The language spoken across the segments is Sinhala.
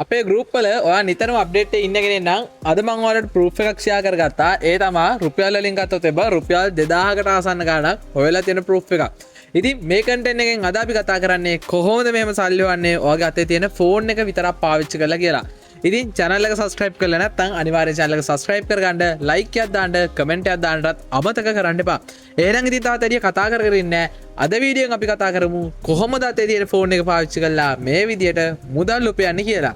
අපේ ගෲප් වල ඔයා නිතරම අප්ඩේට් එකේ ඉන්න කෙනෙක් නම් අද මම ඔයාලට ප්‍රූෆ් එකක් ෂෙයා කරගත්තා. ඒ තමයි රුපියල් වලින් ගත්තොත් එබ රුපියල් 2000කට ආසන්න ගාණක් හොයලා තියෙන ප්‍රූෆ් එකක්. ඉතින් මේ කන්ටෙන්ට් එකෙන් අද අපි කතා කරන්නේ කොහොමද මෙහෙම සල්ලි හොයන්නේ ඔයාගේ අතේ තියෙන ෆෝන් එක විතරක් පාවිච්චි කරලා කියලා. ඉතින් channel එක subscribe කරලා නැත්නම් අනිවාර්යයෙන් channel එක subscribe කරගන්න, like එකක් දාන්න, comment එකක් දාන්නත් අමතක කරන්න එපා. එහෙනම් ඉතින් තාත් ඇරිය කතා කර ඉන්නේ. අද වීඩියෝෙන් අපි කතා කරමු කොහොමද අතේ තියෙන ෆෝන් එක පාවිච්චි කරලා මේ විදියට මුදල් උපයන්නේ කියලා.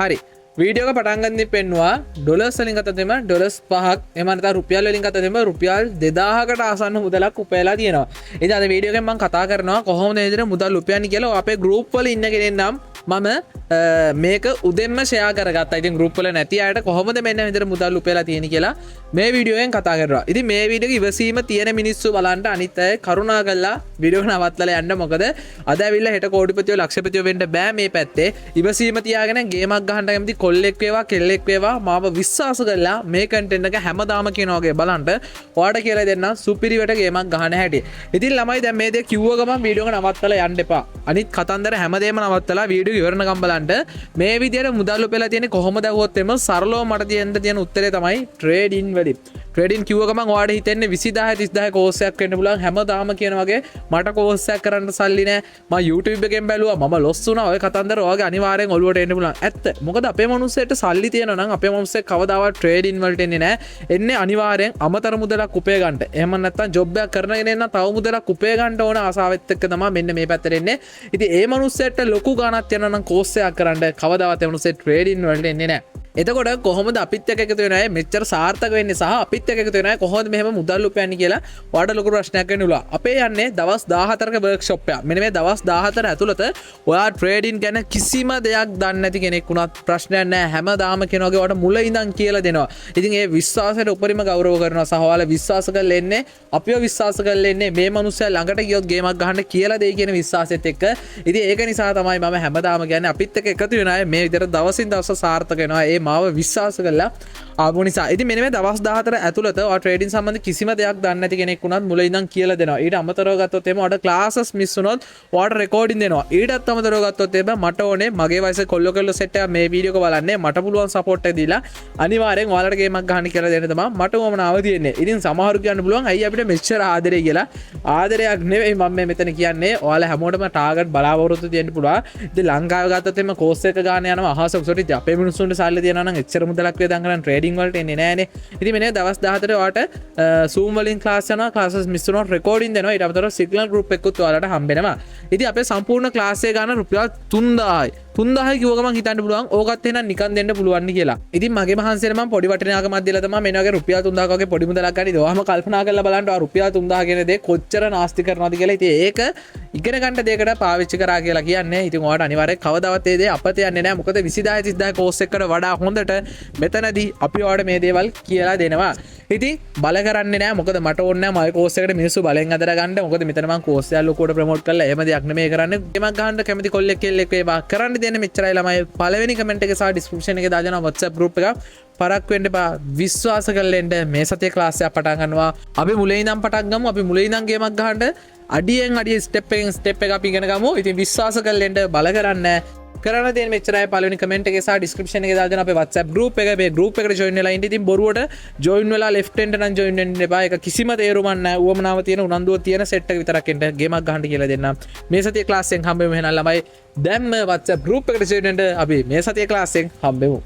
හරි. වීඩියෝ එක පටන් ගන්න පෙන්නවා ඩොලර්ස් වලින් ගත්තොත් එම ඩොලර්ස් 5ක් එහෙම නැත්නම් රුපියල් වලින් ගත්තොත් එම රුපියල් 2000කට ආසන්න මුදලක් උපයලා තියෙනවා. ඉතින් අද වීඩියෝ එකෙන් මම කතා කරනවා කොහොමද මේ විදිහට මුදල් උපයන්නේ කියලා. අපේ group වල ඉන්න කෙනෙක් නම් මම මේක උදෙන්ම ෂෙයා කරගත්තා. ඉතින් group වල නැති අයට කොහොමද මෙන්න මේ විදිහට මුදල් උපයලා තියෙන්නේ කියලා මේ වීඩියෝ එකෙන් කතා කරනවා. ඉතින් මේ වීඩියෝ එක ඉවසීම තියෙන මිනිස්සු බලන්න අනිත් අය කරුණා කරලා වීඩියෝ එක නවත්තලා යන්න. මොකද අද ඇවිල්ලා හෙට කෝටිපතියෝ ලක්ෂපතියෝ වෙන්න බෑ මේ පැත්තේ. ඉවසීම තියාගෙන ගේමක් ගහන්න කැමති කොල්ලෙක් වේවා කෙල්ලෙක් වේවා මාව විශ්වාස කරලා මේ කන්ටෙන්ට් එක හැමදාම කියනවා වගේ බලන්න. ඔයාලට කියලා දෙන්න සුපිරිවට ගේමක් ගහන හැටි. ඉතින් ළමයි දැන් මේ දේ කිව්ව ගමන් වීඩියෝ එක නවත්තලා යන්න එපා. අනිත් කතන්දර හැමදේම නවත්තලා වීඩියෝ ඉවරනකම් බලන්න. මේ විදියට මුදල් උපයලා තියෙන්නේ කොහොමද ඇහුවොත් එම සරලව මට තියෙන උත්තරේ තමයි ට්‍රේඩින් වලින්. ට්‍රේඩින් කිව්ව ගමන් ඔයාලට හිතෙන්නේ 20000 30000 කෝස් එකක් වෙන්න පුළුවන්. හැමදාම කියන වගේ මට කෝස් එකක් කරන්න සල්ලි නැහැ. මම YouTube එකෙන් බැලුවා මම ලොස් වුණා. ඔය කතන්දර ඔයාගේ අනිවාර්යෙන් ඔළුවට එන්න පුළුවන්. ඇත්ත. මොකද අපේ මනුස්සයෙක්ට සල්ලි තියෙනවා නම් අපේ මනුස්සයෙක් කවදාවත් ට්‍රේඩින් වලට එන්නේ නැහැ. එන්නේ අනිවාර්යෙන් අමතර මුදලක් උපය ගන්නට. එහෙම නැත්නම් ජොබ් එකක් කරනගෙන එන්න තව මුදලක් උපය ගන්න ඕන ආසාවෙත් එක්ක තමයි මෙන්න මේ පැත්තට එන්නේ. ඉතින් ඒ මනුස්සයෙක්ට ලොකු ගාණක් යනවා නම් කෝස් එකක් කරන්න කවදාවත් ඒ මනුස්සයෙක් ට්‍රේඩින් වලට එන්නේ නැහැ. එතකොට කොහොමද අපිත් එක්ක එකතු වෙන අය මෙච්චර සාර්ථක වෙන්නේ සහ අපිත් එක්ක එකතු වෙන අය කොහොමද මෙහෙම මුදල් උපයන්නේ කියලා ඔයාලට ලොකු ප්‍රශ්නයක් වෙන්න උලා. අපේ යන්නේ දවස් 14ක වර්ක්ෂොප් එක. මෙන්න මේ දවස් 14 ඇතුළත ඔයා ට්‍රේඩින් ගැන කිසිම දෙයක් දන්නේ නැති කෙනෙක් වුණත් ප්‍රශ්නයක් නැහැ. හැමදාම කෙනා වගේ ඔයාලට මුල ඉඳන් කියලා දෙනවා. ඉතින් ඒ විශ්වාසයට උපරිම ගෞරව කරනවා සහ ඔයාලා විශ්වාස කරලා එන්නේ අපිව විශ්වාස කරලා එන්නේ මේ මිනිස්සයා ළඟට ගියොත් ගේමක් ගහන්න කියලා දෙයි කියන විශ්වාසෙත් එක්ක. ඉතින් ඒක නිසා තමයි මම හැමදාම කියන්නේ අපිත් එක්ක එකතු වෙන අය මේ විදිහට දවසින් දවස සාර්ථක වෙනවා. ඒ මාව විශ්වාස කරලා ආපු නිසා. ඉතින් මෙන්න මේ දවස් 14 ඇතුළත ඔයා ට්‍රේඩින් සම්බන්ධ කිසිම දෙයක් දන්නේ නැති කෙනෙක් වුණත් මුල ඉඳන් කියලා දෙනවා. ඊට අමතරව ගත්තොත් එimhe ඔයාලට ක්ලාසස් මිස් වුණොත් ඔයාලට රෙකෝඩින් දෙනවා. ඊටත් අමතරව ගත්තොත් එimhe මට ඕනේ මගේ වයසේ කොල්ලෝ සෙට් එක මේ වීඩියෝ එක බලන්නේ මට පුළුවන් සපෝට් එක දීලා අනිවාර්යෙන් ඔයාලට ගේමක් ගහන්න කියලා දෙන්න තමයි මට උවමනාව තියෙන්නේ. ඉතින් සමහරු කියන්න පුළුවන් අයියා අපිට මෙච්චර ආදරේ කියලා. ආදරයක් නෙවෙයි මම මෙතන කියන්නේ. ඔයාලා හැමෝටම ටාගට් බලාපොරොත්තු තියෙන්න පුළුවන්. ඉතින් ලංකාවේ ගත්තොත් එimhe කෝස් එක ගන්න යනවා අහසක් සොටි අපේ මිනිස්සුන්ට සල්ලි තියනවා නම් එච්චර මුදලක් වේදන් කරන් ට්‍රේඩින් වලට එන්නේ නැහනේ. ඉතින් මෙන්න දවස් 14 ඔයාලට Zoom වලින් ක්ලාස් යනවා. ක්ලාසස් මිස් වුණොත් රෙකෝඩින් දෙනවා. ඊට අමතරව සිග්නල් ගෲප් එකකුත් ඔයාලට හම්බෙනවා. ඉතින් අපේ සම්පූර්ණ ක්ලාස් එක ගන්න රුපියල් 3000යි. 3000 කිව්ව ගමන් හිතන්න පුළුවන් ඕකත් එහෙනම් නිකන් දෙන්න පුළුවන් කියලා. ඉතින් මගේ මහන්සියට මම පොඩි වටිනාකමක් දීලා තමයි මෙන්න වගේ රුපියල් 3000ක වගේ පොඩි මුදලක් ගන්න. ඉතින් ඔයාම කල්පනා කරලා බලන්න ආ රුපියල් 3000 කියන දේ කොච්චර නාස්ති කරනවද කියලා. ඉතින් ඒක ඉගෙන ගන්න දෙයකට පාවිච්චි කරා කියලා කියන්නේ. ඉතින් ඔයාලට අනිවාර්යයෙන් කවදාවත් ඒ දේ අපත යන්නේ නැහැ. මොකද 20000 30000 කෝස් එකකට වඩා හොඳට මෙතනදී අපි ඔයාලට මේ දේවල් කියලා දෙනවා. ඉතින් බල කරන්නේ නැහැ. මොකද මට ඕනේ නැහැ මගේ කෝස් එකට මිනිස්සු බලෙන් අදලා ගන්න. මොකද මෙතන මම කෝස් එක ලොකුවට ප්‍රොමෝට් කරලා එහෙම දෙයක් නෙමෙයි කරන්නේ. ගේමක් ගහන්න කැමති කොල්ලෙක් කෙල්ලෙක් වේවා කරන්න දෙන්නේ මෙච්චරයි ළමයි. පළවෙනි කමෙන්ට් එක සහ ඩිස්ක්‍රිප්ෂන් එකේ දාලා WhatsApp group එක පරක් වෙන්න එපා. විශ්වාස කරලා එන්න මේ සතියේ ක්ලාස් එක පටන් ගන්නවා. අපි මුලින් ඉඳන් පටන් ගමු. අපි මුලින් ඉඳන් ගේමක් ගහන්න අඩියෙන් අඩිය ස්ටෙප් එකෙන් ස්ටෙප් එක අපි ඉගෙන ගමු. ඉතින් විශ්වාස කරලා එන්න බල කරන්නේ කරන්න තියෙන මෙච්චරයි. පළවෙනි කමෙන්ට් එකේ සහ ඩිස්ක්‍රිප්ෂන් එකේ දාලා දෙන අපේ WhatsApp group එක. මේ group එකට join වෙලා ඉන්න. ඉතින් බොරුවට join වෙලා left end නම් join වෙන්න එපා. ඒක කිසිම තේරුමක් නැහැ. උවමනාව තියෙන උනන්දුව තියෙන set එක විතරක් එන්න. ගේමක් ගහන්න කියලා දෙන්නම්. මේ සතියේ ක්ලාස් එකෙන් හම්බෙමු එහෙනම් ළමයි. දැන්ම WhatsApp group එකට join වෙන්න අපි මේ සතියේ ක්ලාස් එකෙන් හම්බෙමු.